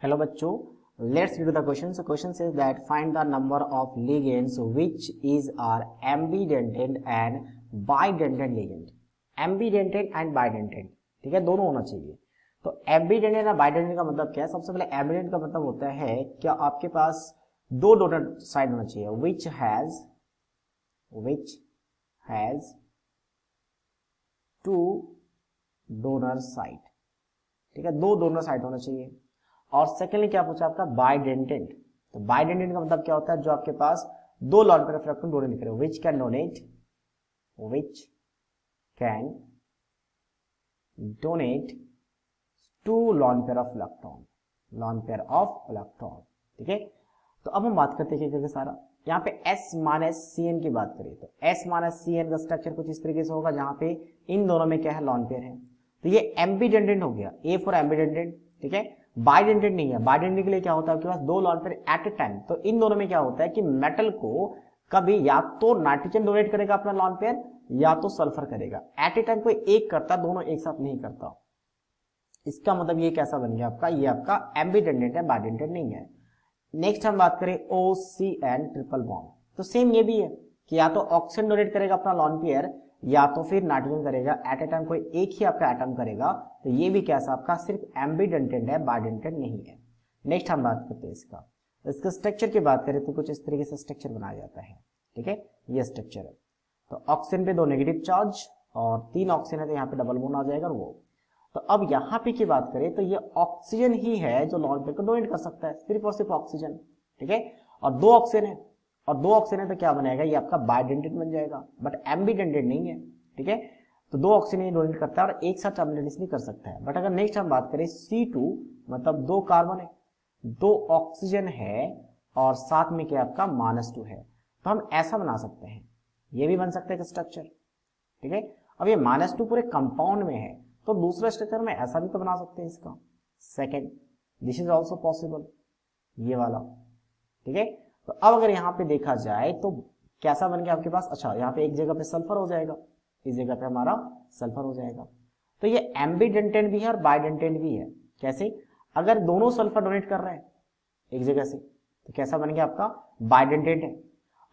Hello बच्चों, let's read the question. So question says that find the number of ligands which is are ambidentate and bidentate ligand. Ambidentate and bidentate, ठीक है, दोनों होना चाहिए. तो ambidentate और bidentate का मतलब क्या है? सबसे पहले एम्बिडेंट का मतलब होता है क्या आपके पास दो डोनर साइड होना चाहिए. Which has two donor side, ठीक है, दो डोनर साइड होना चाहिए. और सेकेंडली क्या पूछा आपका? बाइडेंटेड. तो बाइडेंटेड का मतलब क्या होता है? जो आपके पास दो lone pair of electron donate करे. Which can donate two lone pair of electron, ठीक है. तो अब हम बात करते हैं क्या सारा यहाँ पे S माइनस Cn की बात करें तो S माइनस Cn का स्ट्रक्चर कुछ इस तरीके से होगा जहां पे इन दोनों में क्या है? लॉन पेयर है. तो ये एम्बिडेंटेड हो गया, A फॉर एम्बिडेंटेड, ठीक है. बाइडेंटेड नहीं है. बाइडेंटेड के लिए क्या होता है? आपके पास दो lone pair at a time. तो इन दोनों में क्या होता है कि मेटल को कभी या तो नाइट्रोजन डोनेट करेगा अपना लॉन पेयर या तो सल्फर करेगा. एट ए टाइम कोई एक करता, दोनों एक साथ नहीं करता. इसका मतलब ये कैसा बन गया आपका? ये आपका एम्बिडेंटेड है, बाइडेंटेड नहीं है. नेक्स्ट हम बात करें OCN ट्रिपल बॉन्ड. तो सेम ये भी है कि या तो ऑक्सीजन डोनेट करेगा अपना लॉन पेयर या तो फिर नाइट्रोजन करेगा. एट ए टाइम कोई एक ही आपका एटम करेगा. तो ये भी कैसा आपका? सिर्फ एम्बिडेंटेड है, बाइडेंटेड नहीं है. नेक्स्ट हम बात करते हैं इसका स्ट्रक्चर की बात करें तो कुछ इस तरीके से स्ट्रक्चर बनाया जाता है, ठीक है. ये स्ट्रक्चर है. तो ऑक्सीजन पे दो नेगेटिव चार्ज और तीन ऑक्सीजन है तो यहाँ पे डबल बॉन्ड आ जाएगा. वो तो अब यहाँ पे की बात करें तो ये ऑक्सीजन ही है जो लॉन पेयर को डोनेट कर सकता है, सिर्फ और सिर्फ ऑक्सीजन, ठीक है. और दो ऑक्सीजन है तो क्या बनेगा? ये आपका बाइडेंटेड बन जाएगा, बट एम्बिडेंटेड नहीं है, ठीक है. तो दो ऑक्सीजन ही डोनेट करता है और एक साथ साइमल्टेनियसली कर सकता है. बट अगर नेक्स्ट हम बात करें C2 मतलब दो कार्बन है, दो ऑक्सीजन है और साथ में क्या आपका? -2 है. तो हम ऐसा बना सकते हैं, ये भी बन सकता है स्ट्रक्चर, ठीक है. अब ये -2 पूरे कंपाउंड में है तो दूसरा स्ट्रक्चर में ऐसा भी तो बना सकते हैं इसका. Second, this is also possible, ये वाला, ठीक है. तो अब अगर यहाँ पे देखा जाए तो कैसा बन गया आपके पास? अच्छा, यहाँ पे एक जगह पे सल्फर हो जाएगा, इस जगह पे हमारा सल्फर हो जाएगा. तो ये एम्बिडेंटेड भी है और बाइडेंटेड भी है. कैसे? अगर दोनों सल्फर डोनेट कर रहे हैं एक जगह से तो कैसा बन गया आपका? बाइडेंटेड है.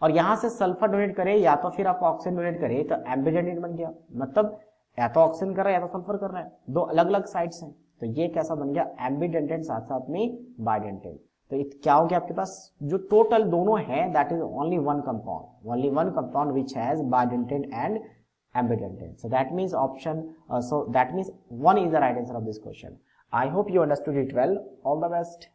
और यहां से सल्फर डोनेट करे या तो फिर आप ऑक्सीजन डोनेट करे तो एम्बिडेंटेड बन गया. मतलब या तो ऑक्सीजन कर रहा है या तो सल्फर कर रहा है, दो अलग अलग साइड्स हैं. तो ये कैसा बन गया? एम्बिडेंटेड साथ साथ में बाइडेंटेड. तो क्या हो गया आपके पास? जो टोटल दोनों है that is only one compound which has bidentate and ambidentate. So that means one is the right answer of this question. I hope you understood it well. All the best.